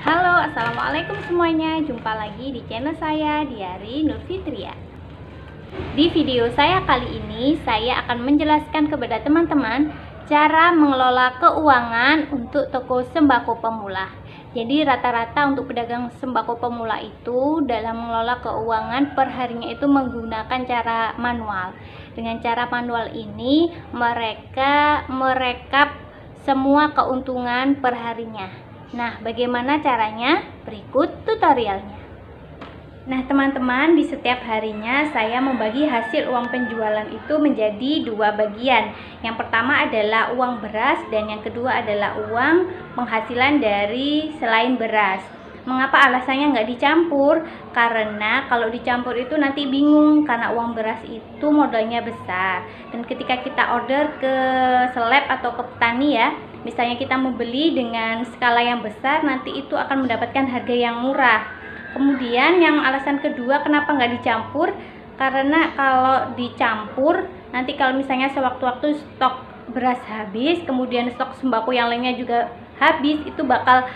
Halo, assalamualaikum semuanya. Jumpa lagi di channel saya, Diari Nur Fitria. Di video saya kali ini, saya akan menjelaskan kepada teman-teman cara mengelola keuangan untuk toko sembako pemula. Jadi rata-rata untuk pedagang sembako pemula itu dalam mengelola keuangan perharinya itu menggunakan cara manual. Dengan cara manual ini mereka merekap semua keuntungan perharinya. Nah, bagaimana caranya? Berikut tutorialnya. Nah, teman-teman, di setiap harinya saya membagi hasil uang penjualan itu menjadi dua bagian. Yang pertama adalah uang beras dan yang kedua adalah uang penghasilan dari selain beras. Mengapa alasannya nggak dicampur? Karena kalau dicampur itu nanti bingung, karena uang beras itu modalnya besar. Dan ketika kita order ke seleb atau ke petani ya, misalnya kita membeli dengan skala yang besar, nanti itu akan mendapatkan harga yang murah. Kemudian yang alasan kedua kenapa nggak dicampur, karena kalau dicampur nanti kalau misalnya sewaktu-waktu stok beras habis, kemudian stok sembako yang lainnya juga habis, itu bakal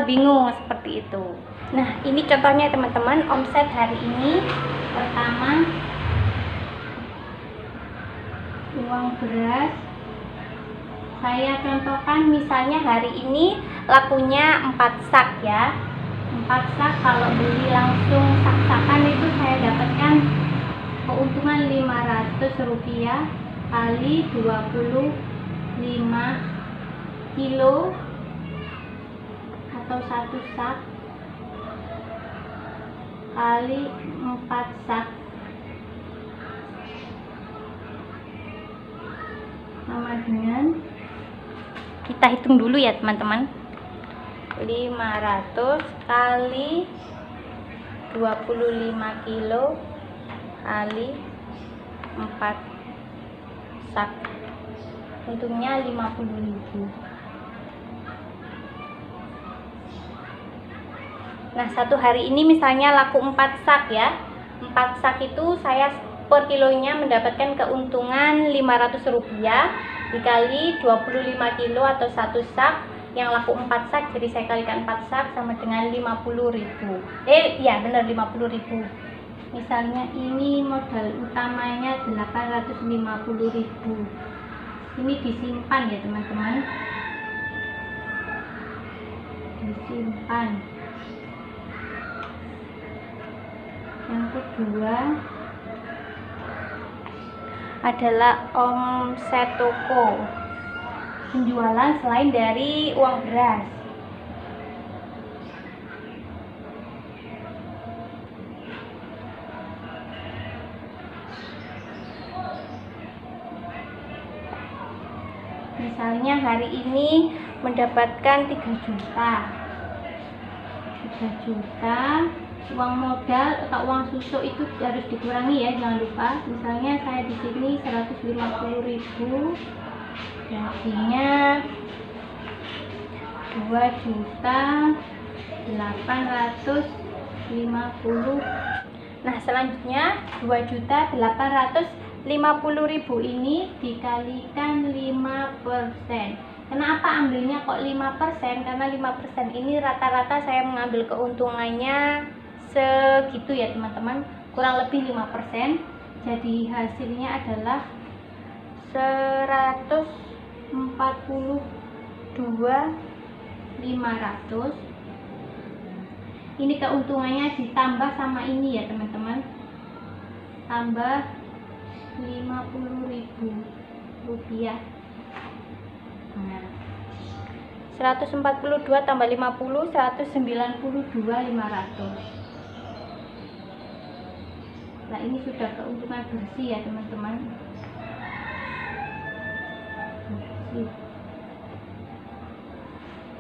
bingung seperti itu. Nah, ini contohnya teman-teman, omset hari ini. Pertama, uang beras saya contohkan, misalnya hari ini lakunya 4 sak ya. 4 sak, kalau beli langsung sak-sakan itu saya dapatkan keuntungan Rp500 kali 25 kilo atau 1 sak kali 4 sak sama dengan, kita hitung dulu ya teman-teman, 500 kali 25 kilo kali 4 sak, untungnya 50.000. Nah, satu hari ini misalnya laku 4 sak ya. 4 sak itu saya per kilonya mendapatkan keuntungan Rp500 dikali 25 kilo atau 1 sak yang laku 4 sak, jadi saya kalikan 4 sak sama dengan 50.000. Iya benar, 50.000. Misalnya ini modal utamanya 850.000. Ini disimpan ya teman-teman. Disimpan. Yang kedua adalah omset toko, penjualan selain dari uang beras. Misalnya hari ini mendapatkan 3 juta. 3 juta uang modal atau uang susuk itu harus dikurangi ya, jangan lupa. Misalnya saya di sini 150.000, jadinya 2.850.000. Nah, selanjutnya 2.850.000 ini dikalikan 5%. Kenapa ambilnya kok 5%? Karena 5% ini rata-rata saya mengambil keuntungannya segitu ya teman-teman, kurang lebih 5%. Jadi hasilnya adalah 142.500. Ini keuntungannya ditambah sama ini ya teman-teman, tambah Rp50.000. Nah, 142 tambah 50, 192.500. Nah, ini sudah keuntungan bersih ya teman-teman.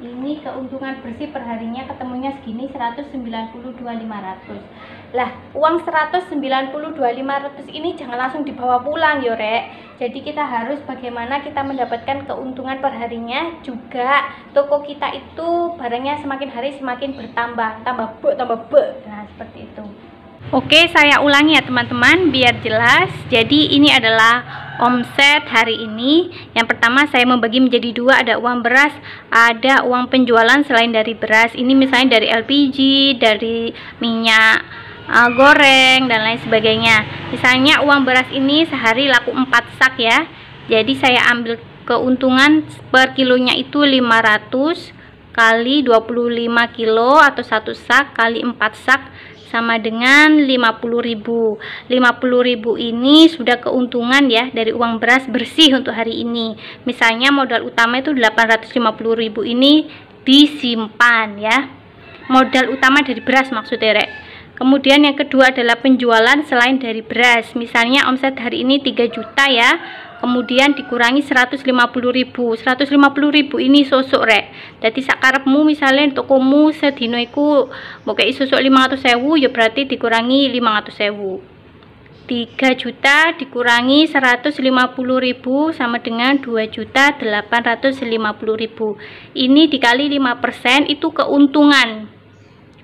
Ini keuntungan bersih perharinya ketemunya segini 192.500. Lah, uang 192.500 ini jangan langsung dibawa pulang yo rek. Jadi kita harus bagaimana kita mendapatkan keuntungan perharinya, juga toko kita itu barangnya semakin hari semakin bertambah, tambah be. Nah, seperti itu. Oke, saya ulangi ya teman-teman biar jelas. Jadi ini adalah omset hari ini. Yang pertama saya membagi menjadi dua, ada uang beras, ada uang penjualan selain dari beras. Ini misalnya dari LPG, dari minyak goreng dan lain sebagainya. Misalnya uang beras ini sehari laku 4 sak ya. Jadi saya ambil keuntungan per kilonya itu 500 kali 25 kilo atau 1 sak kali 4 sak sama dengan 50.000. 50.000 ini sudah keuntungan ya dari uang beras bersih untuk hari ini. Misalnya modal utama itu 850.000 ini disimpan ya. Modal utama dari beras maksudnya, Rek. Kemudian yang kedua adalah penjualan selain dari beras. Misalnya omset hari ini 3 juta ya. Kemudian dikurangi 150.000. 150.000 ini sosok, Rek. Jadi sakarepmu misalnya tokomu sedino iku mau kei sosok 500.000 ya berarti dikurangi 500.000. 3 juta dikurangi 150.000 sama dengan 2.850.000. Ini dikali 5% itu keuntungan.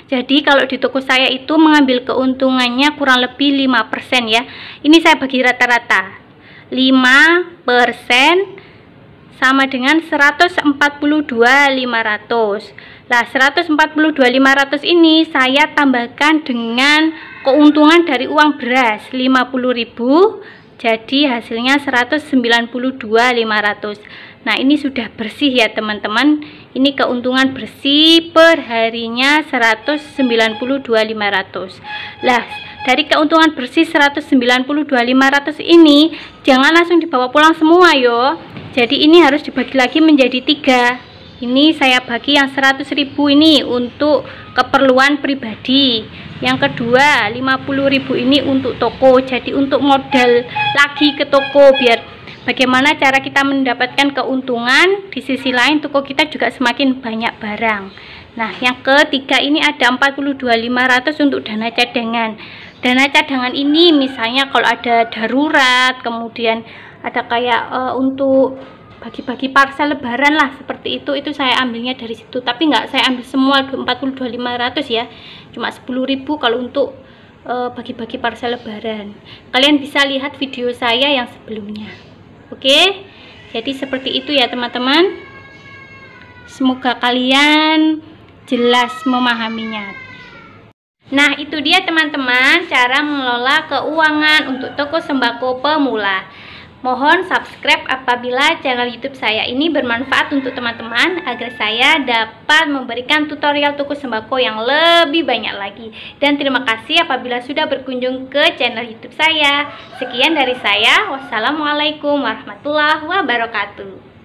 Jadi kalau di toko saya itu mengambil keuntungannya kurang lebih 5% ya. Ini saya bagi rata-rata. 5% sama dengan 142.500. Nah, 142.500 ini saya tambahkan dengan keuntungan dari uang beras 50.000, jadi hasilnya 192.500. Nah, ini sudah bersih ya teman-teman. Ini keuntungan bersih per harinya 192.500. Lah, dari keuntungan bersih 192.500 ini jangan langsung dibawa pulang semua yo. Jadi ini harus dibagi lagi menjadi 3. Ini saya bagi yang 100.000 ini untuk keperluan pribadi. Yang kedua 50.000 ini untuk toko. Jadi untuk modal lagi ke toko biar bagaimana cara kita mendapatkan keuntungan. Di sisi lain toko kita juga semakin banyak barang. Nah, yang ketiga ini ada 42.500 untuk dana cadangan. Dana cadangan ini misalnya kalau ada darurat, kemudian ada kayak untuk bagi-bagi parcel lebaran lah seperti itu saya ambilnya dari situ. Tapi nggak saya ambil semua 42.500 ya, cuma 10.000 kalau untuk bagi-bagi parcel lebaran. Kalian bisa lihat video saya yang sebelumnya. Oke, jadi seperti itu ya teman-teman. Semoga kalian jelas memahaminya. Nah, itu dia teman-teman cara mengelola keuangan untuk toko sembako pemula. Mohon subscribe apabila channel YouTube saya ini bermanfaat untuk teman-teman agar saya dapat memberikan tutorial toko sembako yang lebih banyak lagi. Dan terima kasih apabila sudah berkunjung ke channel YouTube saya. Sekian dari saya. Wassalamualaikum warahmatullahi wabarakatuh.